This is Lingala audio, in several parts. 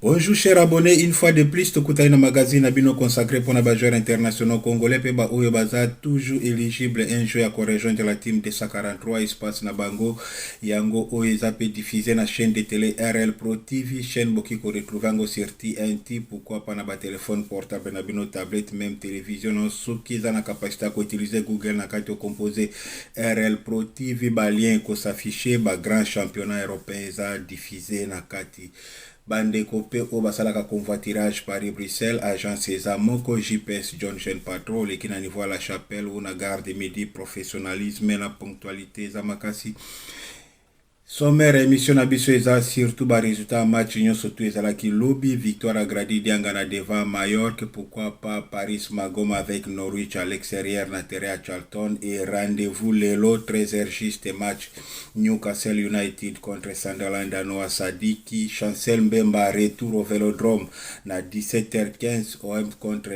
Bonjour chers abonnés, une fois de plus, tokutani na magazine abino consacré pour les joueurs internationaux congolais pe ba oyo baza toujours éligible un jeu à rejoindre la team de 143 espace na bango yango oyo eza pe diffusé na chaîne de télé RL Pro TV, chaîne boki ko retrouver yango sur TNT, pourquoi pas na ba téléphone portable na bino tablette même télévision non soki eza na capacité à utiliser Google na kati composer RL Pro TV ba lien ko s'afficher ba grand championnat européen eza diffusé na kati bande kopé au basalaka convoiturage Paris-Bruxelles, agence César Moko, JPS John Jean Patro, qui na niveau à la chapelle ou na gare de midi, professionnalisme et la ponctualité, Zamakasi. Sommaire émission na biso eza surtout ba résultat match union surtout ezalaki lobby victoire à Grady Diangana devant Mallorca, pourquoi pas Paris Magoma avec Norwich à l'extérieur na terrain à Charlton et rendez-vous lelo 13h juste match Newcastle United contre Sunderland à Noah Sadiki, Chancel Mbemba retour au Vélodrome na 17h15 OM contre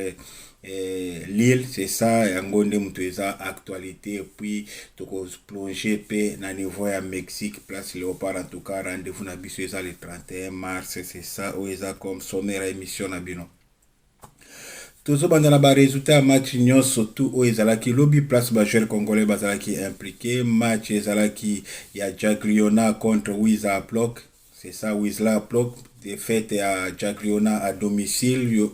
Lille, c'est ça, yangonde muteza actualité, puis toko plonger pe na niveau ya Mexique, place Léopard, en tout cas rendez-vous na biso eza le 31 mars, c'est ça, ou eza comme sommaire émission na bino. Toujours banda na ba résultat match nyonso tout o ezalaki lobby place ba joueur congolais bazalaki impliqué, match ezalaki ya Jagliona contre Wiza Plok, c'est ça, Wiza Plok, défaite à Jagliona à domicile.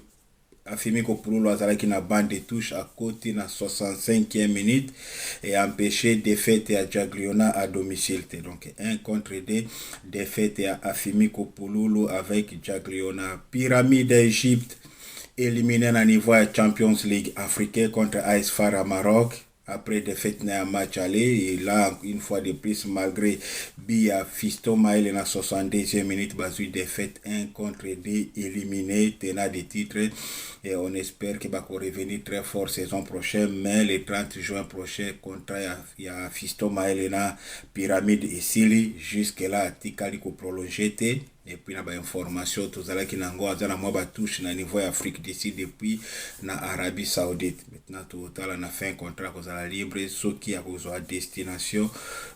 Afimi Kopoulo azalaki na bande de touche à côté na 65e minute et empêché défaite à Jagliona à domicile. Donc 1 contre 2 défaite à Afimi Kopoulo avec Jagliona. Pyramide d'Égypte éliminé à niveau de Champions League africain contre AS FAR à Maroc. Après défaite na match aller et là une fois de plus malgré Bia Fiston Maël na 62e minute basu défaite 1 contre 2 éliminé tenant des titres et on espère que va revenir très fort saison prochaine, mais le 30 juin prochain contre ya Fiston Maël na Pyramide et Sili jusque là tikali ko prolonger et puis na ba information tozala ki nango azana mwa ba touche na niveau Afrique d'ici depuis na Arabie Saoudite. Maintenant total na fin contrat kozala libre soki a besoin destination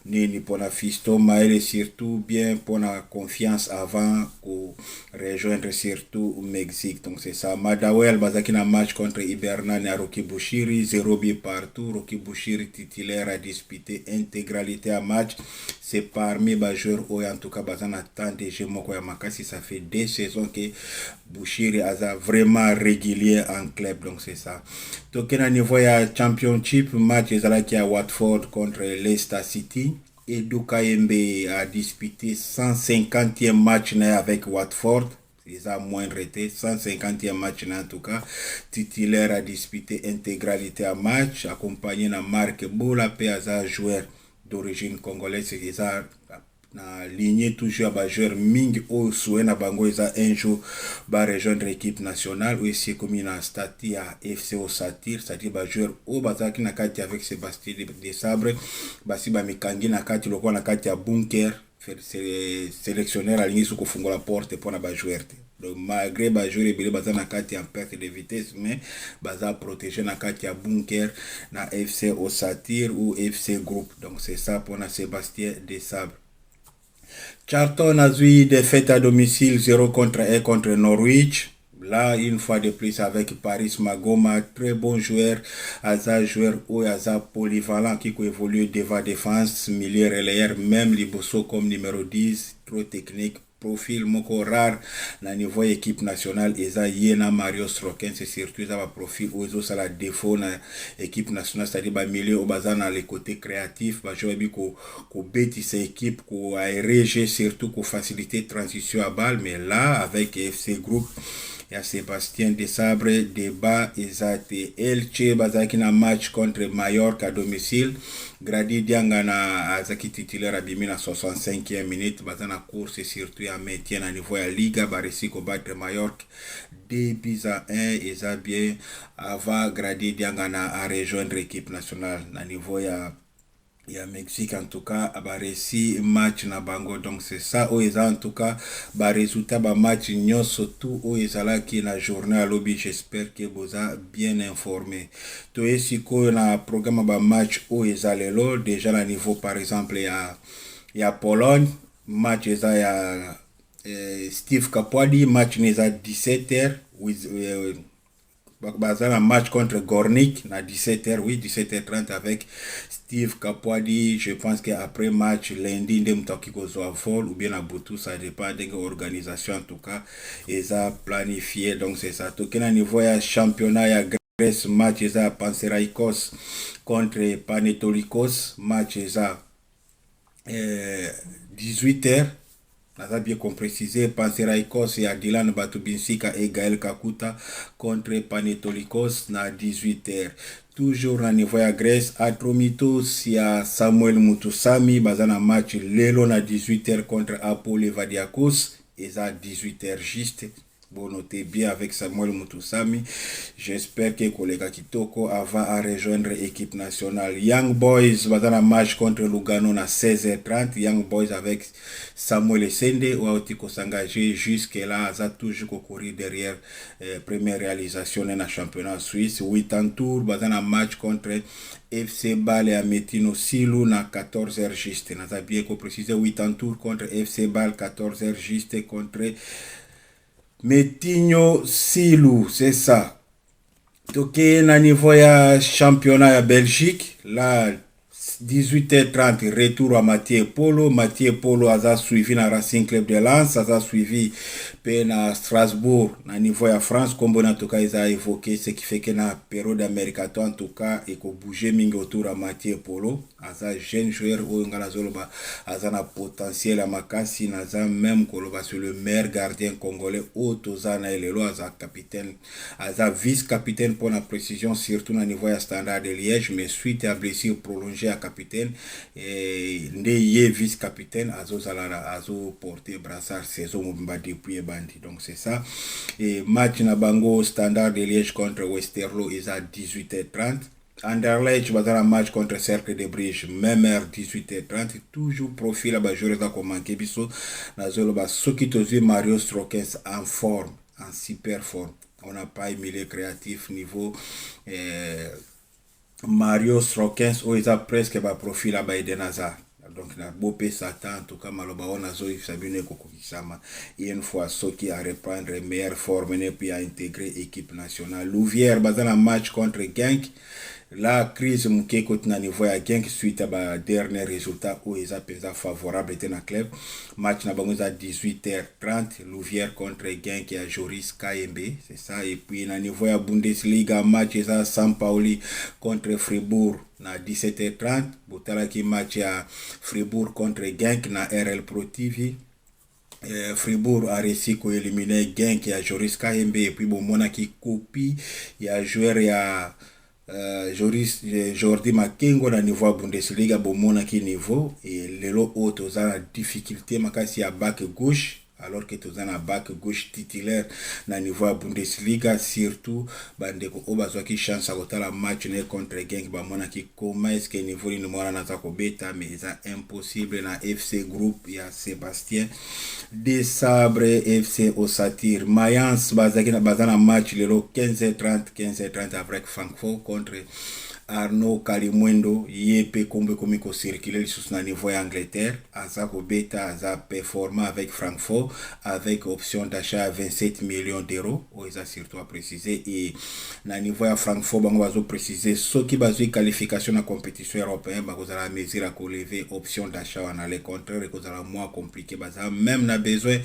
nini pona Fiston Maël surtout bien pona confiance avant ko rejoindre surtout Mexique. Donc c'est ça. Madawel bazaki na match contre Hibernian à Rocky Bushiri 0 but partout. Rocky Bushiri titulaire a disputé intégralité à match. C'est parmi les joueurs où en tout cas bazana tant de jeux moko ya makasi, ça fait 2 saisons que Bushiri a vraiment régulier en club, donc c'est ça. Donc à niveau ya championship match ezalaki à Watford contre Leicester City. Edu Kayembe a disputé 150e match avec Watford. Ils ont moins raté, 150e match en tout cas. Titulaire a disputé intégralité à match, accompagné de Marc Bola, Péaza, joueur d'origine congolaise. Ils ont na lignée toujours à joueur Ming au Souena Bango, ils ont un jour va rejoindre l'équipe nationale, ou ici comme il a stati à FC au Satir, c'est-à-dire ba joueur au Bazaki na kati avec Sébastien de Sabre, basi ba mikangi na kati lokwa na kati ya bunker. Sélectionneur alingi sous kufunga la porte pour na ba joueur. Donc malgré ba joueur ebele baza na kati en perte de vitesse, mais baza protégé na kati ya bunker na FC au Satir ou FC Group. Donc c'est ça pour na Sébastien de Sabre. Charlton a eu défaite à domicile 0 contre 1 contre Norwich. Là, une fois de plus avec Paris Magoma, très bon joueur, Aza joueur ou Aza polyvalent qui évolue devant défense, milieu relayeur, même Liboso comme numéro 10, trop technique, profil moko rare na niveau équipe nationale eza yena Mario Stroken, c'est surtout ça va profil ou ça la défaut na équipe nationale, c'est-à-dire ba milieu au bazana les côtés créatifs ba jouer bi ko beti ces équipe ko aérer surtout ko faciliter transition à balle, mais là avec FC Group il y a Sébastien Desabre, Débat, Ezate, Elche, Bazaki na match contre Mallorca à domicile. Grady Diangana, Azaki titulaire à Bimina 65e minute. Bazana course et surtout à maintien à niveau à Liga, Barissi battre Mallorca. 2 buts à 1, Eza bien avant Grady Diangana à rejoindre l'équipe nationale. À niveau à il y a Mexique en tout cas a réussi match na bango, donc c'est ça où ils ont en tout cas ba résultat ba match nyo surtout où ils là qui la journée à lobby. J'espère que vous avez bien informé to esiko na programme ba match où ils lelo déjà à niveau par exemple il y a Pologne match il y a Steve Kapwadi, match n'est à 17h. Un match contre Gornik à 17h, oui, 17h30 avec Steve Kapwadi. Je pense qu'après match, lundi, vol ou bien à Boutou, ça dépend de l'organisation en tout cas. Ils ont planifié, donc c'est ça. Tout cas, niveau ya championnat, ya Grèce, match, ils ont Panathinaikos contre Panetolikos, match, ils ont 18h. Naza bien précisé, Panathinaikos et Adilan Batubinsika et Gaël Kakuta contre Panetolikos na 18h. Toujours na niveau ya Grèce, Atromitos ya Samuel Mutusami bazana match lelo na 18h contre Apollo Levadiakos et ça 18h juste. Bon, notez bien avec Samuel Mutusami. J'espère que Kolega Kitoko va rejoindre l'équipe nationale. Young Boys va dans la match contre Lugano à 16h30. Young Boys avec Samuel Essende ou Autiko s'engager jusque-là. Ça toujours courir derrière première réalisation dans le championnat suisse. 8 en tour va dans la match contre FC Bâle et Ametino Silou na 14h juste. Nous avons bien précisé 8 en tour contre FC Bâle 14h juste contre Metinho Silou, c'est ça. Donc, na niveau ya championnat ya Belgique, là, 18h30, retour à Mathieu Polo. Mathieu Polo a suivi na Racing Club de Lens, a suivi na Strasbourg, na niveau ya France, comme en tout cas, ils ont évoqué ce qui fait que na période américaine, en tout cas, et qu'on bougeait mingi autour à Mathieu Polo. Aza jeune joueur ou ngala zoloba aza na potentiel à makasi naza même koloba sur le meilleur gardien congolais Otozana Elelo aza capitaine aza vice-capitaine pour la précision surtout na niveau ya Standard de Liège mais suite à blessure prolongée à capitaine et ndeye vice-capitaine azo zala azo porter brassard saison mobimba depuis bandi donc c'est ça et match na bango Standard de Liège contre Westerlo est à 18h30. Anderlecht va dans la match contre Cercle de Bruges, même heure 18h30, toujours profil à joueur da manqué biso na zolo ba sokitozi Mario Strokens en forme, en super forme. On n'a pas émulé créatif niveau Mario Strokens où il a presque ba profil à Edenaza. Donc na bopé Satan en tout cas maloba on a zo sabine kokokisama et une fois Soki à reprendre meilleure forme et puis à intégrer équipe nationale. Louvière va dans la match contre Genk. La crise mouké côté na niveau ya Genk suite à ba dernier résultat où ils a pensé favorable était na club match na bango à 18h30 Louvière contre Genk et à Joris KMB c'est ça et puis na niveau ya Bundesliga match à Sampaoli contre Fribourg na 17h30 botala ki match à Fribourg contre Genk na RL Pro TV. Fribourg a réussi à éliminer Genk et à Joris KMB et puis bon mona qui copie il y a joueur ya Joris Jordi Makengo na niveau Bundesliga bomona ki niveau et lelo auto za la difficulté makasi ya back gauche alors que tous en back gauche titulaire na niveau Bundesliga surtout bandeko obazo ki chance à la match ne contre Genk ba mona ki comment est-ce que niveau ni mwana na za ko beta mais ça impossible na FC Group ya Sébastien Desabre FC Osatir Mayence bazaki na bazana match lelo 15h30 avec Francfort contre Arnaud Kalimwendo yepe kombe komiko circuler sous na niveau ya Angleterre aza ko beta aza performant avec Francfort avec option d'achat à 27 millions d'euros ils a surtout à préciser et na niveau ya Francfort bango bazo préciser ceux qui bazo qualification na compétition européenne ba kozala mesure à lever option d'achat en aller contraire et kozala moins compliqué baza même na besoin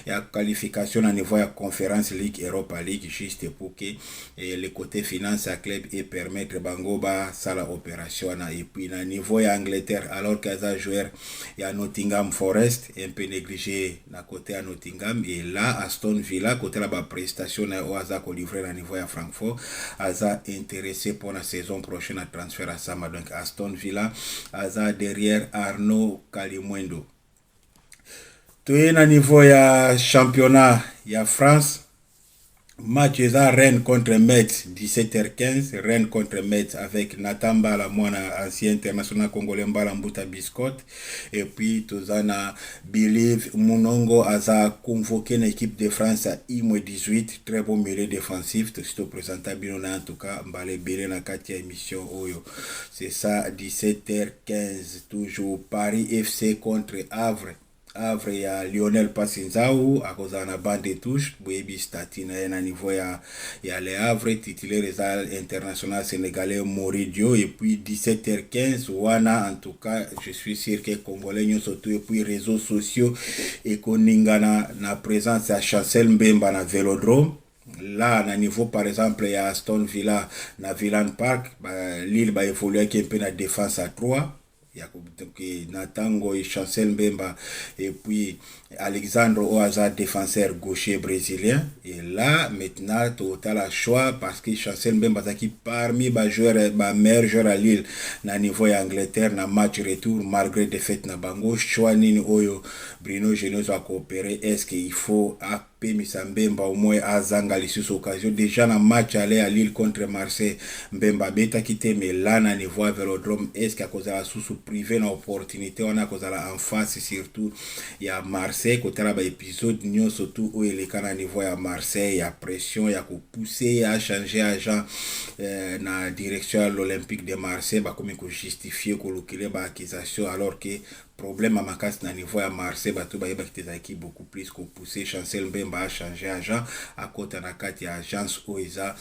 ya qualification na niveau ya Conference League Europa League juste pour que le côté finance à club et permettre bango ça la opération et puis na niveau ya Angleterre alors qu'Aza joueur ya Nottingham Forest un peu négligé na côté à Nottingham et là Aston Villa côté la prestation na Oaza ko livrer na niveau ya Francfort Aza intéressé pour la saison prochaine à transfert à Sama donc Aston Villa Aza derrière Arnaud Kalimwendo. Tout na niveau ya championnat ya France. Match à Rennes contre Metz 17h15 Rennes contre Metz avec Nathan Bala mwana ancien international congolais Mbala Mbuta Biscotte et puis tozana Believe Munongo aza convoqué l'équipe de France à I-18 très bon milieu défensif tout présentable en tout cas Mbale Bele na kati ya émission Oyo c'est ça 17h15 toujours Paris FC contre Havre Havre ya Lionel Passinzau akozala na bande touche boyebi stati na ye na niveau ya Le Havre. Titulaire eza international sénégalais Moridio. Et puis 17h15 wana en tout cas je suis sûr que congolais nyonso to et puis réseaux sociaux ekoningana na présence ya Chancel Mbemba na Vélodrome. Là, na niveau par exemple ya Aston Villa na Villan Park, Lille ba évoluer qui un peu na défense à 3. Il y a Natango et Chancel Mbemba et puis Alexandre Oaza, défenseur gaucher brésilien. Et là, maintenant, total a choix parce que Chancel Mbemba qui parmi les joueurs, les meilleurs joueurs à Lille, na niveau Angleterre, na match retour, malgré défaite na bango, choix nini oyo Bruno Genesio a coopéré. Est-ce qu'il faut Misa Mbemba au moins azanga lisusu occasion déjà na match aller à Lille contre Marseille Mbemba beta quitté mais là na niveau Vélodrome est-ce qu'à cause de la sous privé na opportunité on a cause en face surtout il y a Marseille côté là épisode nyo surtout où il est quand à niveau à Marseille il y a pression il y a pousser à changer agent na direction à l'Olympique de Marseille bah comme il justifier que le ba accusation alors que problème à Makasi na niveau à Marseille bato ba yeba kiteza équipe beaucoup plus que pousser Chancel Mbemba a changé agent à côté na kati ya agence OISA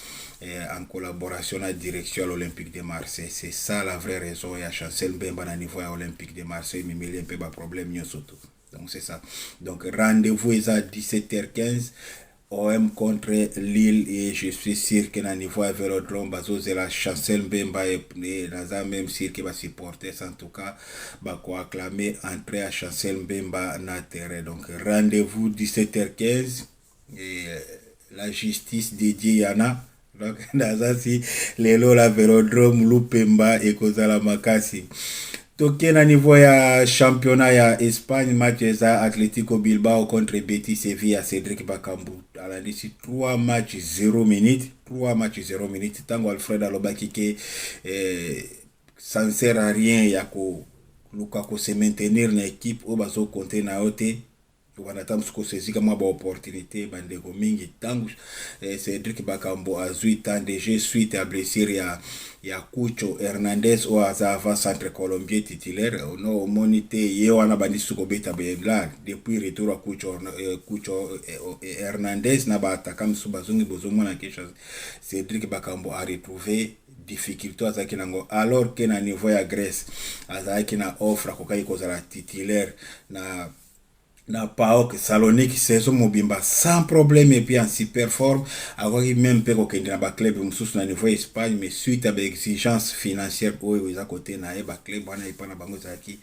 en collaboration avec la direction à l'Olympique de Marseille. C'est ça la vraie raison. Il y a Chancel Mbemba na niveau à Olympique de Marseille mais il y a un peu de problème surtout. Donc c'est ça. Donc rendez-vous est à 17h15 OM contre Lille et je suis sûr que na niveau à Vélodrome bazo la Chancel Mbemba et naza même sûr que va supporter en tout cas ba ko acclamer entrée à Chancel Mbemba na terrain. Donc rendez-vous 17h15 et la justice dédiée yana donc naza si lelo la Vélodrome Lupemba et kozala makasi. Toke na niveau ya championnat ya Espagne match za Atlético Bilbao contre Betis Sevilla Cédric Bakambu à la d'ici 3 matchs 0 minutes tango Alfred alobaki ke ça ne sert à rien ya ko Lukaku se maintenir na équipe au bazo compter na ote wanatamu suko sezika mwa ba opportunité bandeko mingi tangu Cédric Bakambu azui temps de jeu suite à blessure ya Cucho Hernandez ou azava centre colombien titulaire no monité ye wana bandi suko beta bela depuis retour à Cucho Hernandez na ba attaquant su bazungi bozomo na kesha Cédric Bakambu a retrouvé difficulté azaki nango alors que na niveau ya Grèce azaki na offre kokai kozala titulaire na PAOK Salonique saison mobimba sans problème et puis en super forme avoir même peu ko kende na ba club mususu na niveau Espagne mais suite à des exigences financières oyo eza côté na ba club wana ipana bango zaki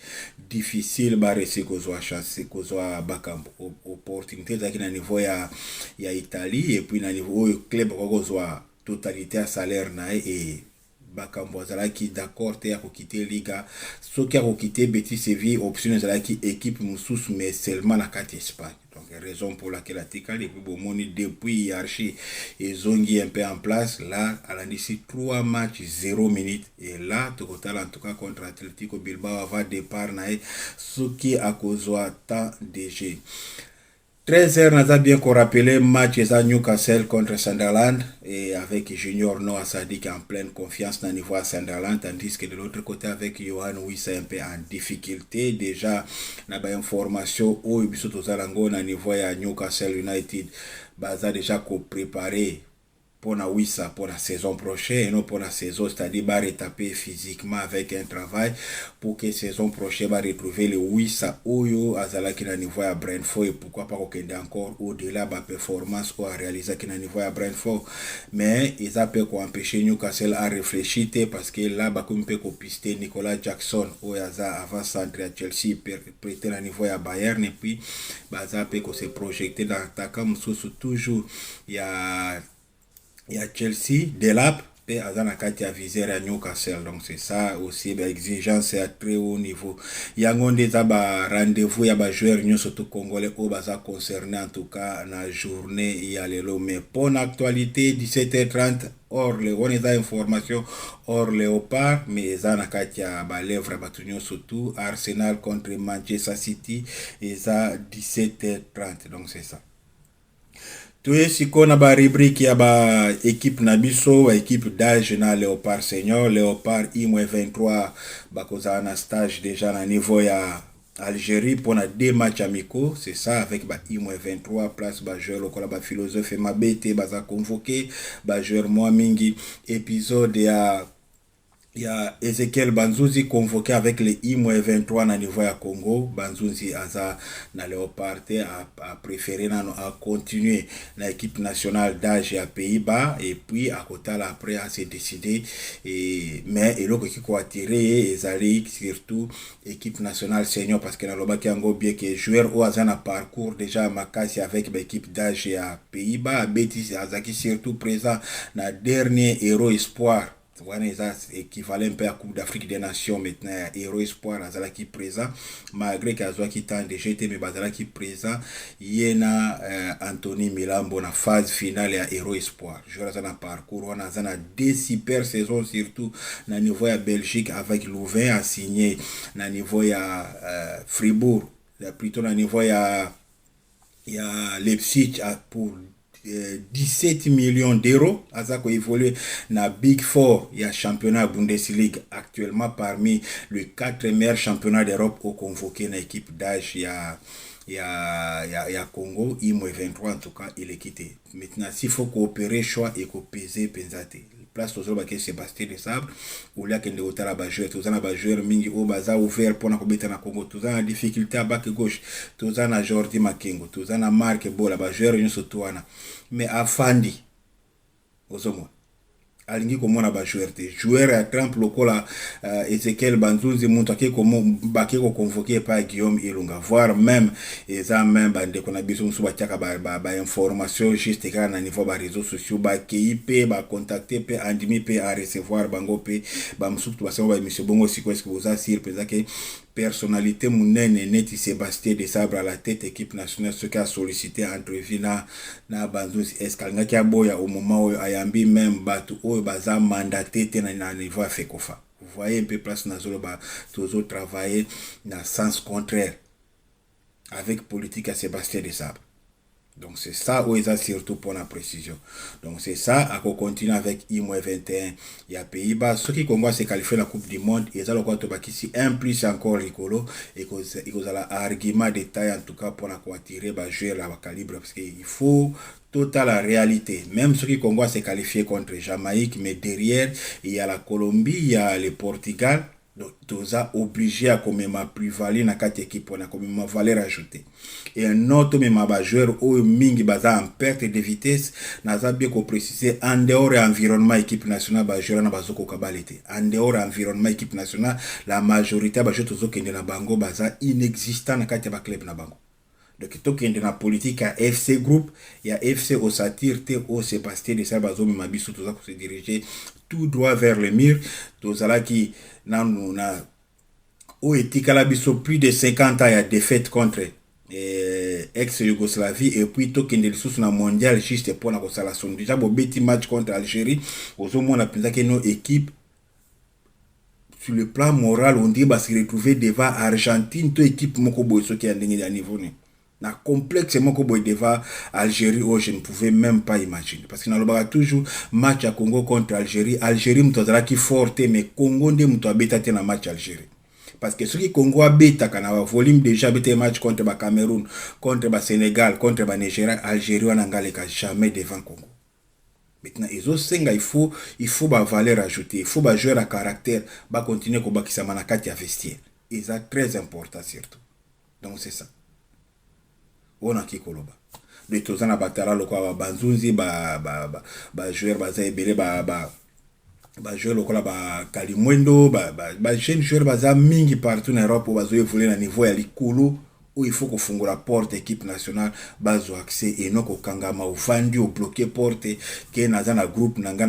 difficile ba resi ko zo chance ko zo Bakambu opportunité zaki na niveau ya Italie et puis na niveau oyo club ko zo totalité à salaire na et Bakambu azalaki d'accord te ya quitter Liga soki ya quitter Betis Séville option azalaki équipe mususu mais seulement na kati Espagne. Donc raison pour laquelle la tikali puis bomoni depuis hiérarchie et zongi un peu en place là à la d'ici 3 matchs 0 minutes et là total en tout cas contre Atlético Bilbao va départ na soki akozwa temps de jeu 13h, nous a bien qu'on rappelé match à Newcastle contre Sunderland et avec Junior Noah Sadik en pleine confiance dans le niveau à Sunderland, tandis que de l'autre côté avec Johan Wissa un peu en difficulté. Déjà, on a une formation au Ubisoft Zalango dans le niveau à Newcastle United, baza déjà préparé pour la Wissa pour la saison prochaine et non pour la saison, c'est-à-dire va retaper physiquement avec un travail pour que saison prochaine va retrouver le Wissa Oyo Azala qui est niveau à Brentford et pourquoi pas qu'on encore au-delà de la performance ou à réaliser qui est niveau à Brentford. Mais ils ont pu empêcher Newcastle à réfléchir parce que là, on peut pister Nicolas Jackson ou avant centre à Chelsea prêté à niveau à Bayern et puis ça peut se projeter dans l'attaquant toujours il y a Chelsea, Delap, et Azana Kati a visé à Newcastle. Donc c'est ça aussi, l'exigence est à très haut niveau. Il y a un rendez-vous, il y a des joueurs surtout congolais au baza concerné en tout cas dans la journée, il y a les lots. Mais pour l'actualité, 17h30, or les on est information hors Léopard, mais Azana Kati a lèvre à surtout Arsenal contre Manchester City, et ça 17h30. Donc c'est ça. Tuye siko na ba rubrique ya ba équipe nabiso wa équipe d'âge na Léopard senior Léopard I-23 bakoza na stage déjà na niveau ya Algérie pour 2 matchs amicaux, c'est ça, avec I-23 place, joueur local, philosophe Mabete, baza convoqué, joueur moi mingi, épisode il y a Ezekiel Banzuzi convoqué avec les I-23 na niveau ya Congo. Banzuzi aza na Léopard a préféré à continuer na équipe nationale d'âge à Pays-Bas et puis à côté là après à se décider mais et l'autre qui a attiré ezali surtout équipe nationale senior parce que na loba kiango bien que joueur au azana parcours déjà makasi avec l'équipe d'âge à Pays-Bas Betis azaki surtout présent na dernier héros espoir. C'est équivalent un peu à Coupe d'Afrique des Nations maintenant, héros espoir Azala qui présent malgré qu'Azwa qui tente de jeter mais Bazala qui présent yena Anthony Milambo na phase finale à héros espoir joueur Azana parcours on a des super saisons surtout na niveau ya Belgique avec Louvain a signé na niveau ya Fribourg plutôt na niveau ya Leipzig pour 17 millions d'euros. Azako évolue na Big Four, il y a championnat Bundesliga actuellement parmi les 4 meilleurs championnats d'Europe au convoqué dans l'équipe d'âge. Il y a Congo, I-23 en tout cas, il est quitté. Maintenant, s'il faut coopérer, choix et coopérer, pensate. Place toujours baké Sébastien de Sabre ou là kende otala ba joueur tozana ba joueur mingi o baza ouvert pour na kobeta na Congo tozana difficulté à back gauche tozana Jordi Makengo tozana Marc Bola ba joueur nyonso toana mais afandi ozomo alingi komona ba joueur te joueur à trempe lokola Ezekiel Banzuzi muntu ake komo bake ko convoquer par Guillaume Ilunga voire même eza même bande kona biso musu ba tiaka ba information juste kana na niveau ba réseaux sociaux ba KIP ba contacter pe andimi pe à recevoir bango pe ba musu to ba sa ba monsieur bongo siko est-ce que vous assure pesa que personnalité munene neti Sébastien de Sabre à la tête équipe nationale ce qui a sollicité entrevue na Banzuzi eskalanga kia boya au moment où ayambi même batu o baza mandaté na niveau FECOFA. Vous voyez un peu place na zolo ba toujours travailler dans sens contraire avec politique à Sébastien de Sabre. Donc c'est ça où ils ont surtout pour la précision. Donc c'est ça à continuer avec I-21. Il y a Pays-Bas. Ceux qui Congo se qualifient la Coupe du Monde, ils ont le droit ici un plus encore rigolo et qu'ils ont l'argument de taille en tout cas pour attirer jouer la calibre parce qu'il faut total la réalité. Même ceux qui Congo se qualifier contre Jamaïque, mais derrière il y a la Colombie, il y a le Portugal. Donc, tu as obligé à comme ma plus-value dans 4 équipes, on a comme ma valeur ajoutée. Et un autre même joueur ou mingi baza en perte de vitesse, n'a bien qu'on préciser en dehors environnement équipe nationale joueur na bazoko kabalete. En dehors environnement équipe nationale, la majorité ba joueur tozo kende na bango baza inexistant na 4 club na bango. Donc, tout qui est dans la politique à FC Group, il y a FC Osatir, au Sébastien de Sabazo, mais Mabiso, tout ça pour se diriger tout droit vers le mur. Tout ça qui, n'a, au Etikalabiso, plus de 50 ans, il y a défaite contre ex-Yougoslavie, et puis tout qui est dans le mondial, juste pour la consolation. Déjà, bon, petit match contre Algérie, aux hommes, on a pensé que nos équipes, sur le plan moral, on dit, bah, se retrouver devant Argentine, toute équipe, mon cobo, ce qui est à niveau, na complexe moko boy devant Algérie où je ne pouvais même pas imaginer parce que na toujours match à Congo contre Algérie mutozala qui forte mais Congo nde muto abeta te na match Algérie parce que ce qui Congo abeta kana volume déjà beta match contre ba Cameroun contre ba Sénégal contre ba Nigeria Algérie wana ngaleka jamais devant Congo. Maintenant ils ont senga il faut ba valeur ajoutée il faut ba joueur à caractère ba continuer ko bakisa manakati ya vestiaire et ça très important surtout donc c'est ça on a qui koloba de tozana batala lokwa Banzuzi ba joueur baza ebele ba joueur lokola ba Kalimwendo ba jeune joueur baza mingi partout en Europe bazo évoluer na niveau ya likulu où il faut qu'on fongue la porte équipe nationale bazo accès et non kokangama ou vendu ou bloquer porte que nazana groupe nanga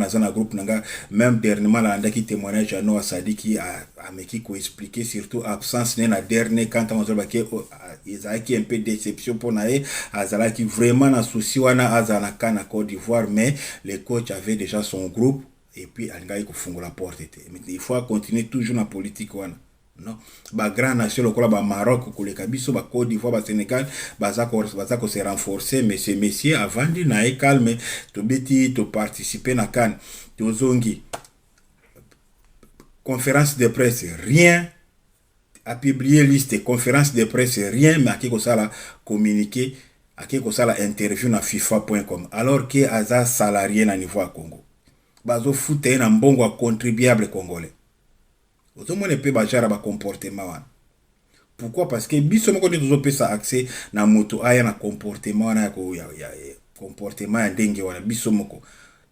même dernièrement la ndaki témoignage à Noah Sadiki a meki ko expliquer surtout absence na dernier quand on a baké Isaac un peu déception pour naé azala qui vraiment na souci wana azana kana Côte d'Ivoire mais le coach avait déjà son groupe et puis alngai ko fongue la porte mais il faut continuer toujours na politique wana. Non, ba grand nation lokola ba Maroc koleka biso ba Côte d'Ivoire ba Sénégal baza ko se renforcer mais ces messieurs avant de na calme to beti to participer na CAN to zongi conférence de presse rien a publié liste conférence de presse rien mais akiko sala communiqué akiko sala interview na fifa.com alors que aza salarié na niveau ya Congo bazo futa na mbongo a contribuable congolais ozomone pe bajara ba comportement wana. Pourquoi? Parce que biso moko ndeto zopesa accès na moto aya na comportement wana ya comportement ya ndenge wana biso moko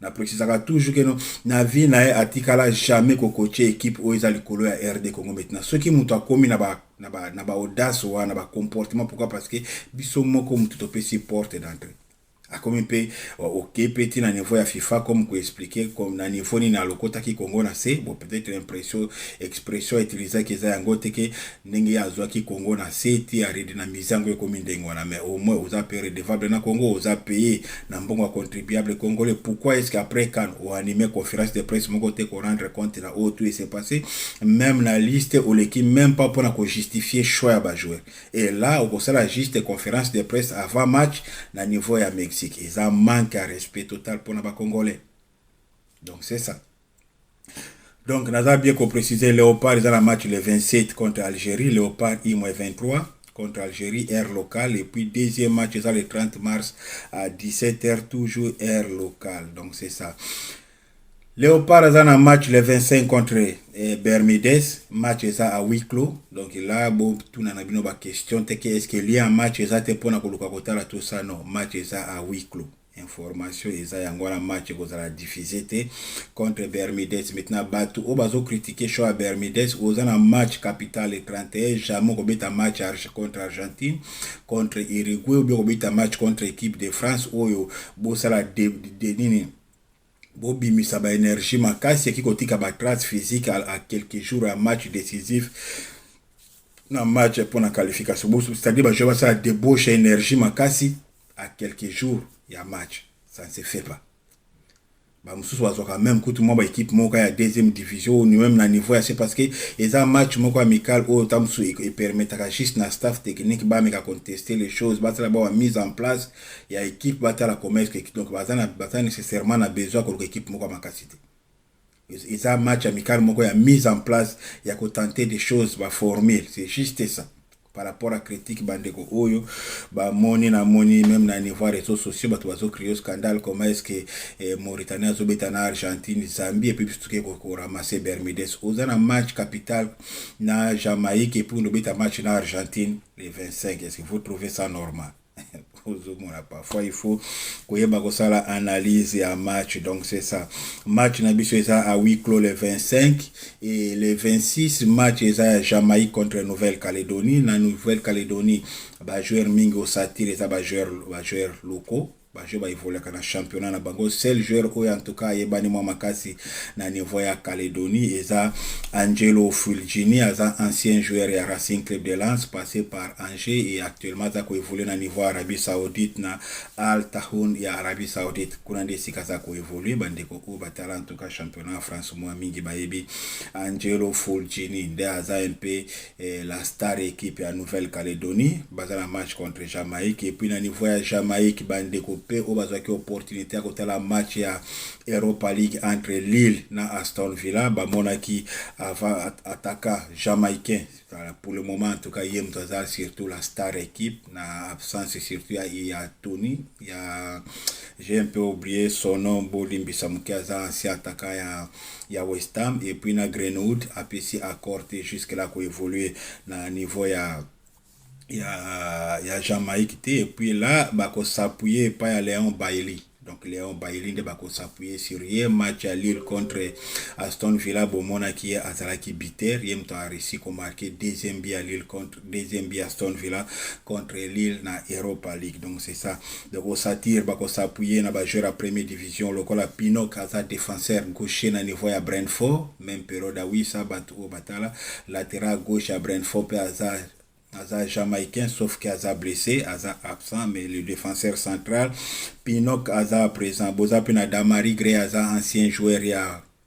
na précisaka toujours que na vie na ye atikala jamais ko coacher équipe o eza likolo ya RD Congo maintenant soki muto akomi na ba audace wana ba comportement. Pourquoi? Parce que biso moko muto topesi porte d'entrée akomi pe ok petit na niveau ya FIFA comme ko expliquer comme na niveau ni na lokota ki Congo na C bon peut-être expression utilisée que za yango te ke ndenge ya zwa ki Congo na C ti a redynamiser yango comme ndenge wana mais au moins oza pe redevable na Congo oza payé na mbongo contribuable congolais. Pourquoi est-ce qu'après quand on animé conférence de presse moko te ko rendre compte na tout et s'est passé même la liste ou l'équipe même pas pour na ko justifier choix ya ba joueur et là au ça la juste conférence de presse avant match na niveau ya Mexique. Ils ont manqué à respect total pour les Congolais. Donc c'est ça. Donc nous avons bien précisé Léopard, ils ont un match le 27 contre Algérie, Léopard I-23 contre Algérie, air local. Et puis deuxième match, ils ont le 30 mars à 17h, toujours air local. Donc c'est ça. Léopard a un match le 25 contre Bermudes, match à huis clos. Donc là, bon, tout n'a pas question. Est-ce qu'il y a un match pour la tout ça? Non, match à huis clos. Information, un match qui a diffusé contre Bermudes. Maintenant, Batou, on va critiquer choix Bermudes. On a un match capital le 31. Jamais on un match contre Argentine, contre Uruguay, ou bien un match contre l'équipe de France. Ou bon, ça la Bobi ça ba énergie makasi qui kotika ba trace physique à quelques jours un match décisif na match pour la qualification c'est-à-dire ba jouer ça débauche énergie makasi à quelques jours il y a match ça ne se fait pas ba mususu wazoka même coup tout monde équipe moko ya deuxième division ni même na niveau c'est parce que ils un match moko amical au tamsu et permettre juste na staff technique ba meka contester les choses ba la ba mise en place il y a équipe ba la commerce donc ba nécessairement na besoin que l'équipe moko makasité ils un match amical moko ya mise en place il y a tenter des choses ba formule c'est juste ça. Par rapport à critique bandeko oyo ba moni na moni même na niveau réseaux sociaux ba tubazo créer scandale comment est-ce que Mauritanie azobeta na Argentine Zambie et puis tout ko ramasser Bermudes ozana match capital na Jamaïque et puis nobeta match na Argentine les 25. Est-ce que vous trouvez ça normal? Parfois il faut qu'on ça la analyse à match. Donc c'est ça, match na biso ça à huis clos le 25 et le 26 match ça Jamaïque contre Nouvelle-Calédonie. Na Nouvelle-Calédonie ba joueur mingi au satire ça ba joueur locaux ba joueur ba évoluer kana championnat na bango seul joueur ko en tout cas yebani mwa makasi na niveau ya Calédonie et ça Angelo Fulgini aza ancien joueur ya Racing Club de Lens passé par Angers et actuellement ça ko évoluer na niveau Arabie Saoudite na Al Tahoun ya Arabie Saoudite kuna ndesi kaza ko évoluer bandeko ko batala en tout cas championnat France mwa mingi ba yebi Angelo Fulgini nde aza un peu la star équipe ya Nouvelle-Calédonie bazala match contre Jamaïque et puis na niveau ya Jamaïque bandeko pe o bazaki opportunité à côté la match ya Europa League entre Lille na Aston Villa ba monaki avant attaquant jamaïcain pour le moment en tout cas Yem Tazar surtout la star équipe na absence surtout il y a Tony il y a j'ai un peu oublié son nom Bolimbi Samukaza ancien attaquant ya West Ham et puis na Greenwood a pu accorder jusque là ko évoluer na niveau ya il y a Jamaïque et puis là bako s'appuyer pas à Léon Bailly. Donc Léon Bailly de bako s'appuyer sur un match à Lille contre Aston Villa bomona qui est Azalaki Biter yem to a réussi ko marquer deuxième but à Lille contre deuxième but Aston Villa contre Lille na Europa League. Donc c'est ça, donc au satire bako s'appuyer na ba joueur à première division lokola Pino Kaza défenseur gaucher na niveau ya Brentford même période à Wissa batu au batala latéral gauche à Brentford pe Aza jamaïcain sauf qu'Aza blessé, Aza absent, mais le défenseur central, Pinok Aza présent. Boza Pina Damari Grey Aza ancien joueur, il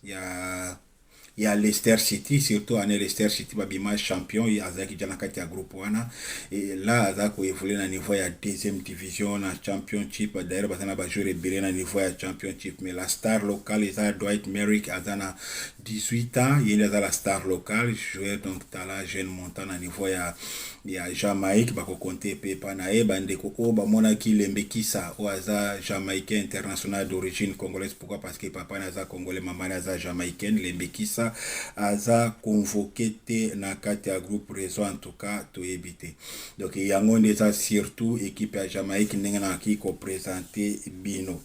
y a Il y a Leicester City, surtout en Leicester City, babima champion, il y a Azaki Janakati à groupe wana. Et là, Azako évolue à niveau à deuxième division, na championship. D'ailleurs, Bazana va jouer à niveau à championship. Mais la star locale, il y a Dwight Merrick, Azana 18 ans, il y a la star locale, joueur donc tala jeune montant à niveau ya Jamaïque, bako compter pepa na e bandeko o ba mona ki lembekisa o aza jamaïcain international d'origine congolaise. Pourquoi? Parce que papa naza congolais, maman naza jamaïcaine. Lembekisa aza convoqué te na kati ya groupe réseau, en tout cas to ebité. Donc yango ndeza surtout équipe ya Jamaïque ndenge na ki ko présenter bino.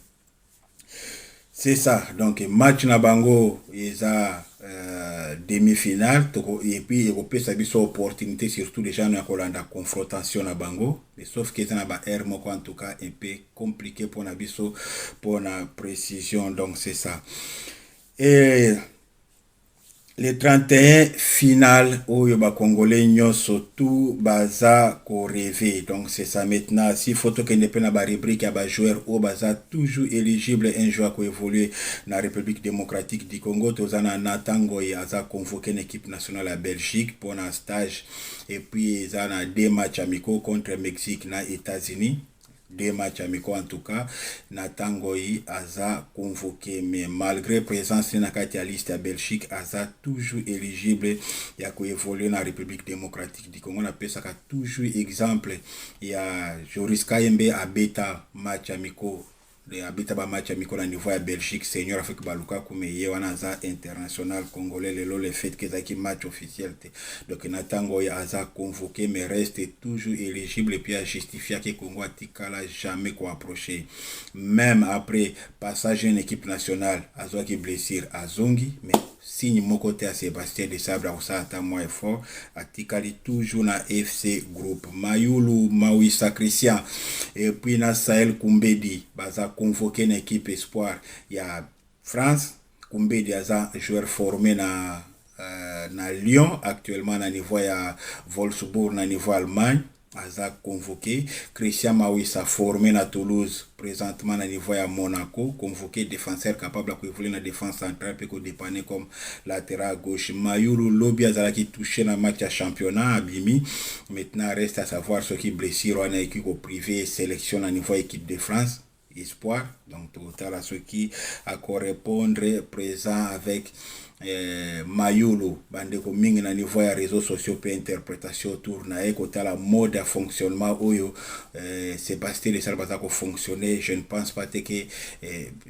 C'est ça, donc match na bango eza demi-finale, et puis il y a une opportunité surtout les gens qui ont la confrontation na bango, mais sauf que ça n'a pas air en tout cas un peu compliqué pour la pour la précision, donc c'est ça. Et le 31 final où il y a Congolais surtout baza ko rêver, donc c'est ça maintenant. Si photo que ne peut na ba rubrique à ba joueur au baza toujours éligible un joueur qui évolue dans la République démocratique du Congo, tozana Natango et aza convoqué une équipe nationale à Belgique pour un stage, et puis ils ont 2 matchs amicaux contre Mexique na États-Unis. 2 matchs amicaux en tout cas. Natangoi aza convoqué, mais malgré présence na kati ya liste à Belgique, aza toujours éligible ya ko évoluer na République démocratique du Congo. Na pesa ka toujours exemple ya Joris Kayembe a beta match amicaux habita ba match amicaux na niveau ya Belgique, senior Afrique baluka comme ye wana za international congolais lelo le fait que zaki match officiel te. Donc Natango ya aza convoqué mais reste toujours éligible, et puis a justifié que Congo atikala jamais ko approcher même après passage en équipe nationale azo ki blessure azongi, mais signe mon côté à Sébastien de Sabre au ça ata moins fort atikali toujours na FC Group. Mayulu Mawisa Christian et puis na Sahel Kumbedi baza convoqué une équipe espoir. Il y a France Kumbedi aza joueur formé na Lyon actuellement na niveau ya Wolfsburg na niveau Allemagne. Aza convoqué. Christian Mawisa formé na Toulouse présentement na niveau ya Monaco, convoqué défenseur capable de évoluer na défense centrale peut ko dépanner comme latéral gauche. Mayulu Lobi azala qui touché na match à championnat abimi. Maintenant reste à savoir ce qui blessure en équipe au privé sélection à niveau équipe de France espoir. Donc total à ceux qui a correspondre présent avec Mayulu bandeko mingi na niveau ya réseaux sociaux pe interprétation autour na côté la mode de fonctionnement oyo Sébastien de Salbaza ko fonctionner. Je ne pense pas que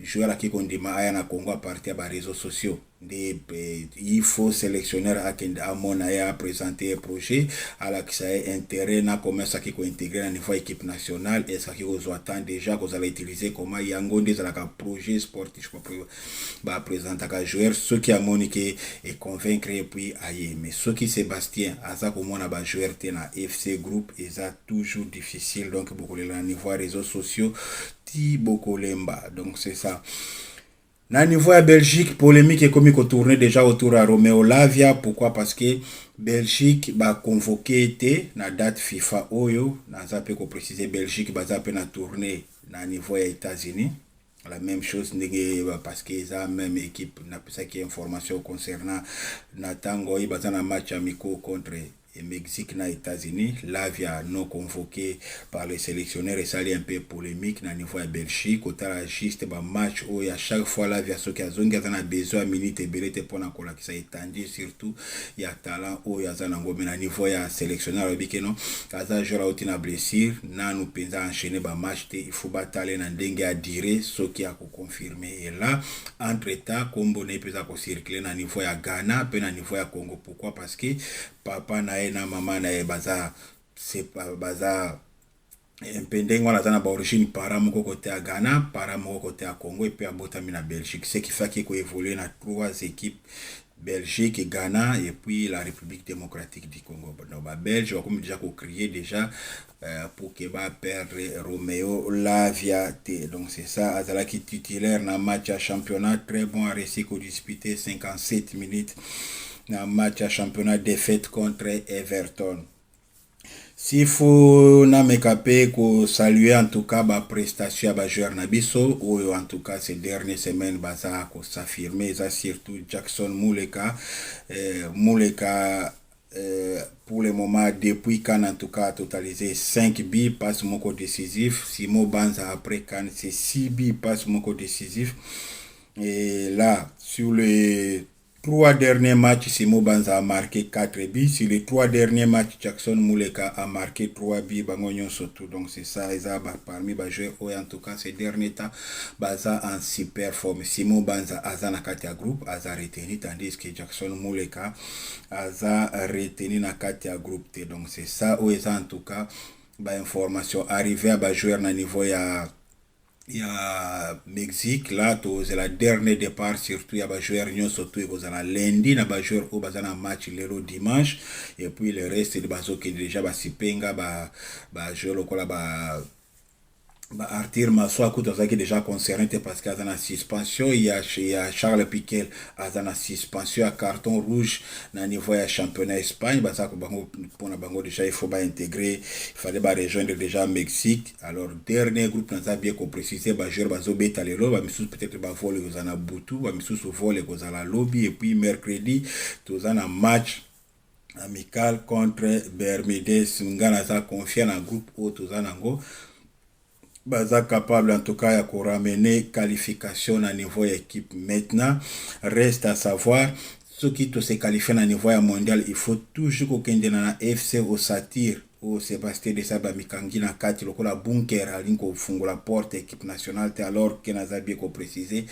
joueur qui kondima aya na Congo à partir des réseaux sociaux. Il faut sélectionner à mon à présenter un projet à la qui ça intérêt na comment ça qui ko intégrer à niveau équipe nationale et ça qui vous attend déjà que vous allez utiliser comment yango des la projet sportif pour présenter à joueur ceux qui a moniqué et convaincre et puis ailleurs, mais ceux qui Sébastien aza comme on a ba joueur na FC Group et ça toujours difficile, donc beaucoup le niveau réseaux sociaux ti beaucoup lemba, donc c'est ça. Na niveau à Belgique, polémique et comique tourné déjà autour à Romeo Lavia. Pourquoi? Parce que Belgique va convoqué na date FIFA Oyo. Na zape ko préciser Belgique va zape na tourné na niveau à États-Unis. La même chose parce qu'ils ont même équipe. Na ça qui information concernant Natango il va un match amical contre et Mexique na États-Unis. Lavia non convoqué par les sélectionneurs et ça est un peu polémique na niveau de Belgique. Au la juste ba match où à chaque fois Lavia ce qui a besoin minute et belete pour na kola qui ça étendu surtout il y a talent où il y a zanango mais na niveau ya sélectionneur biki non kaza joueur out na blessure na nous penza enchaîner ba match il faut bataler na ndenge à dire ce qui a confirmé et là entre temps combo ne peut pas circuler na niveau ya Ghana pe na niveau ya Congo. Pourquoi? Parce que papa na na maman na baza c'est pas baza impending wana zana ba origine para moko côté à Ghana, para moko côté à Congo et puis à botami na Belgique, ce qui fait qu'il faut évoluer na 3 équipes Belgique, Ghana et puis la République démocratique du Congo. Donc ba Belge comme déjà ko crier déjà pour que va perdre Romeo Lavia. Donc c'est ça azala qui titulaire na match à championnat très bon à réussi ko disputé 57 minutes. Un match à championnat défaite contre Everton. S'il faut na mekape ko saluer en tout cas ba prestation ba joueur na biso ou en tout cas ces dernières semaines baza ko s'affirmer ça surtout Jackson Muleka Muleka pour le moment depuis Cannes en tout cas a totalisé 5 buts passe moko décisif. Simo Banza après Cannes c'est 6 buts passe moko décisif. Et là sur les 3 derniers matchs, Simo Banza a marqué 4 buts. Sur les 3 derniers matchs, Jackson Muleka a marqué 3 buts. Bangonyon surtout. Donc c'est ça, parmi les joueurs. En tout cas, ces derniers temps, Banza en super forme. Simo Banza a na katia groupe, a retenu, tandis que Jackson Muleka a retenu na katia groupe. Donc c'est ça, en tout cas, information arrivée à joueur na niveau ya il y a Mexique là c'est la dernière départ surtout il y a joueur union surtout ils ont lundi na joueur au bazana match le dimanche et puis le reste de bazo qui déjà sipenga joueur lokola Arthur Massoua qui déjà concerné parce qu'il y a une suspension. Il y a Charles Piquel a une suspension à carton rouge dans le niveau du championnat Espagne. Pour Bango déjà il faut intégrer, il fallait rejoindre déjà Mexique. Alors dernier groupe nous a bien précisé joueur bazo betalelo peut-être voler aux ana Boutou, voler aux ala lobby et puis mercredi tous un match amical contre Bermudez. Ngana za confié dans groupe au tous anango. Baza capable en tout cas de ramener qualification à niveau équipe. Maintenant, reste à savoir ceux qui se qualifient à niveau mondial, il faut toujours qu'on ait un FC au Satir au Sébastien de Saba Mikangi na kati lokola bunker alinko fungula porte équipe nationale alors que nazabi ko préciser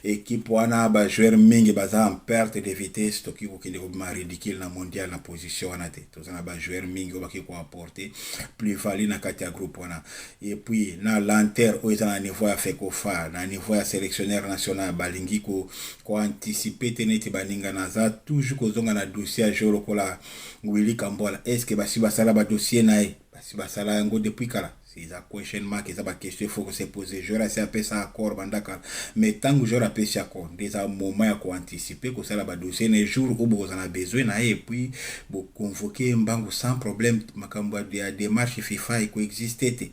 équipe wana ba joueur mingi baza en perte de vitesse to ki ko kende ko ridicule na mondial na position wana te to zana ba joueur mingi ko baki ko apporter plus value na kati ya groupe wana et puis na lanter o ezana niveau ya fekofa na niveau ya sélectionneur national balingi ko anticiper tenete baninga naza toujours ko zonga na dossier joueur lokola Willy Kambola est-ce que basi basala ba dossier nae basi basala yango depuis kala c'est la question mark eza ba question faut que se poser joueur assez appelé ça accord bandaka mais tant que joueur appelé ça accord déjà moment ya ko anticiper ko sala ba dossier ne jour où vous en a besoin nae et puis vous convoquer mbango sans problème makambo ya démarche FIFA et ko exister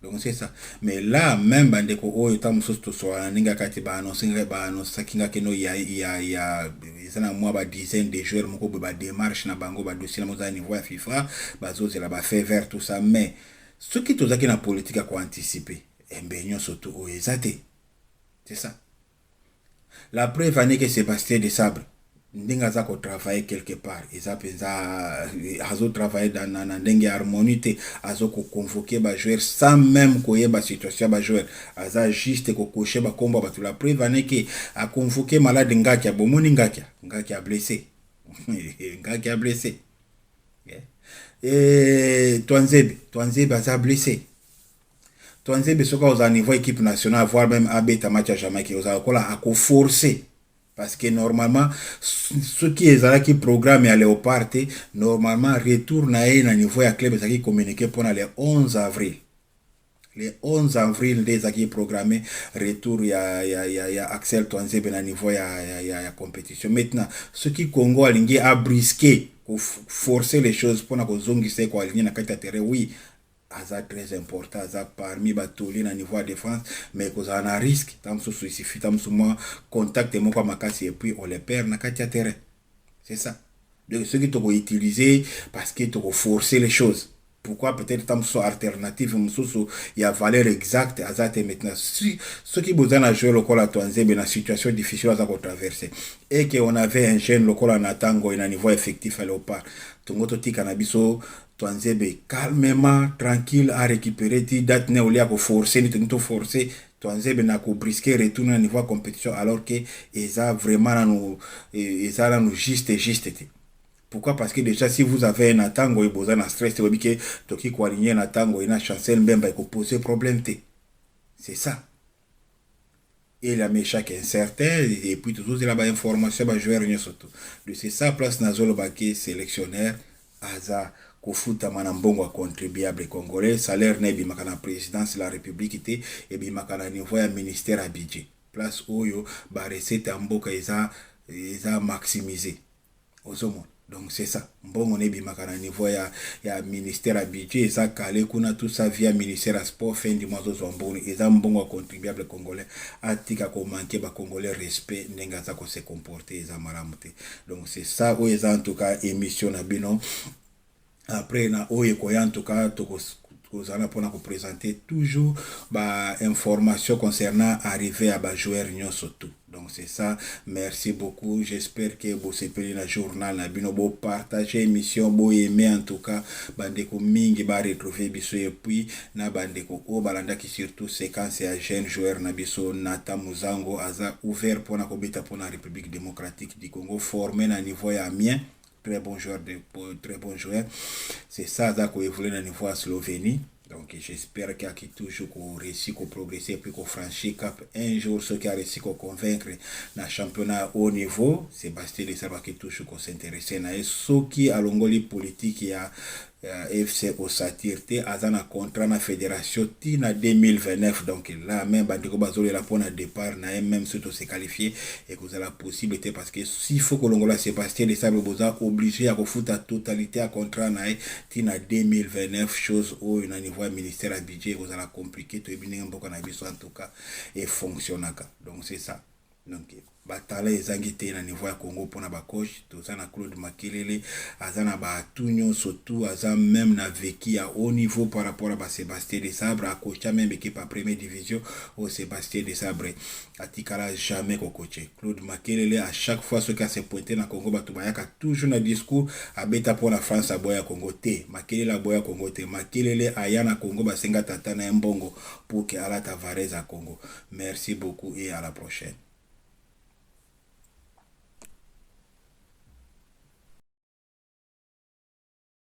donc c'est ça mais là même bandeko oyo tamuso to so ninga kati ba annonce kinga keno ya zana moi ba dizaine de joueurs moko ba démarche na bango ba dossier na mo za niveau ya FIFA bazo zela ba fait vert tout ça mais ce qui tozaki na politique à ko anticiper embenyo surtout o ezate c'est ça la preuve année que Sébastien de Sabre ndinga za ko travailler quelque part eza penza azo travailler dans ndenge harmonie azo ko convoquer ba joueur sans même koyeba situation ba joueur aza juste ko cocher ba komba ba la preuve année que a convoquer malade ngaki bomoni ngaki a blessé ngaki a blessé et Twanzebe aza blessé Twanzebe soka aux niveau équipe nationale voire même abeta match à Jamaïque aux akola a ko forcer parce que normalement ce qui est là qui programme à Léopard normalement retourne à un niveau à club qui communiqué pour le 11 avril le 11 avril des qui programmé retour y a Axel Twanzebe à niveau ya compétition maintenant ce qui Congo a brisqué pour forcer les choses pour na kozongisa ko aligner na kati terrain oui aza très important aza parmi batoli na niveau de défense mais cause on a risque tam so suffit tam so moi contact mo kwa makasi et puis on les perd na katia terrain c'est ça donc ceux qui t'ont utilisé parce que t'ont forcé les choses pourquoi peut-être tam so alternative mususu il y a valeur exacte azate maintenant si ceux qui besoin à jouer le col à Twanzebe na situation difficile à traverser et que on avait un jeune le col à Natango et un niveau effectif à Léopard tongoto tika na biso Twanzebe calmement tranquille à récupérer ti date ne olia ko forcer ni to forcer Twanzebe na ko brisquer retourner au niveau compétition alors que eza vraiment nous eza nous juste pourquoi parce que déjà si vous avez un atango et besoin de stress vous que toki ko aligner un atango et na chancel mbemba ko poser problème c'est ça et la méchaque incertain et puis toujours il a ba information ba joueur rien surtout de c'est ça place nazolo baké sélectionneur aza kofuta mana mbongo contribuable congolais salaire na bimaka na présidence de la république et bimaka na niveau ya ministère à budget place oyo ba recette mboka eza maximiser ozomo Donc c'est ça. Bon, on est bien à niveau ya ministère à budget, ça calé kuna tout ça via ministère à sport fin du mois de bon et ça bon contribuable congolais à tika ko manquer ba congolais respect nenga za ko se comporter za maramute. Donc c'est ça où en tout cas émission na bino après na oye ko en tout cas to vous allez pour présenter toujours bah, information concernant arriver à bah, jouer Union surtout. Donc c'est ça. Merci beaucoup. J'espère que vous avez le journal na bino bo partager émission bo aimer en tout cas bandeko mingi ba retrouver biso et puis na bandeko o balanda qui surtout séquence à jeune joueur na biso Nata Muzango aza ouvert pour na kobeta pour la République démocratique du Congo formé na niveau ya Amiens. Très bon joueur, très bon joueur. C'est ça, qu'on évolue dans le niveau à Slovénie. Donc j'espère qu'il y a toujours qu'on réussit, qu'on progresser, puis qu'on franchit cap un jour, ceux qui ont réussi qu'on convaincre dans le championnat haut niveau, Sébastien Desabre qui toujours qu'on s'intéresse à ceux qui a l'ongoli politique, il y a FC Osatirte, azana contrat na fédération tina 2029. Donc là même bandiko bazoli la pour un départ na même surtout se qualifier et que vous avez la possibilité parce que s'il faut que l'ongola Sébastien Desabre boza obligé à refaire la totalité à contrat na tina 2029 chose où il niveau ministère à budget vous allez compliqué to ebini mboko na biso en tout cas et fonctionnaka. Donc c'est ça. Donc batala ezangite na niveau ya Congo pona ba coach toza na Claude Makelele azana ba tunyo surtout aza même na vécu à haut niveau par rapport à ba Sébastien Desabre a coaché même équipe à première division au Sébastien Desabre atikala jamais ko coacher Claude Makelele à chaque fois ce qui a se pointé na Congo batu bayaka toujours na discours a beta pour la France à boya Congo te Makelele a boya Congo te Makelele aya na Congo ba senga tata na mbongo pour que ala Tavares à Congo. Merci beaucoup et à la prochaine.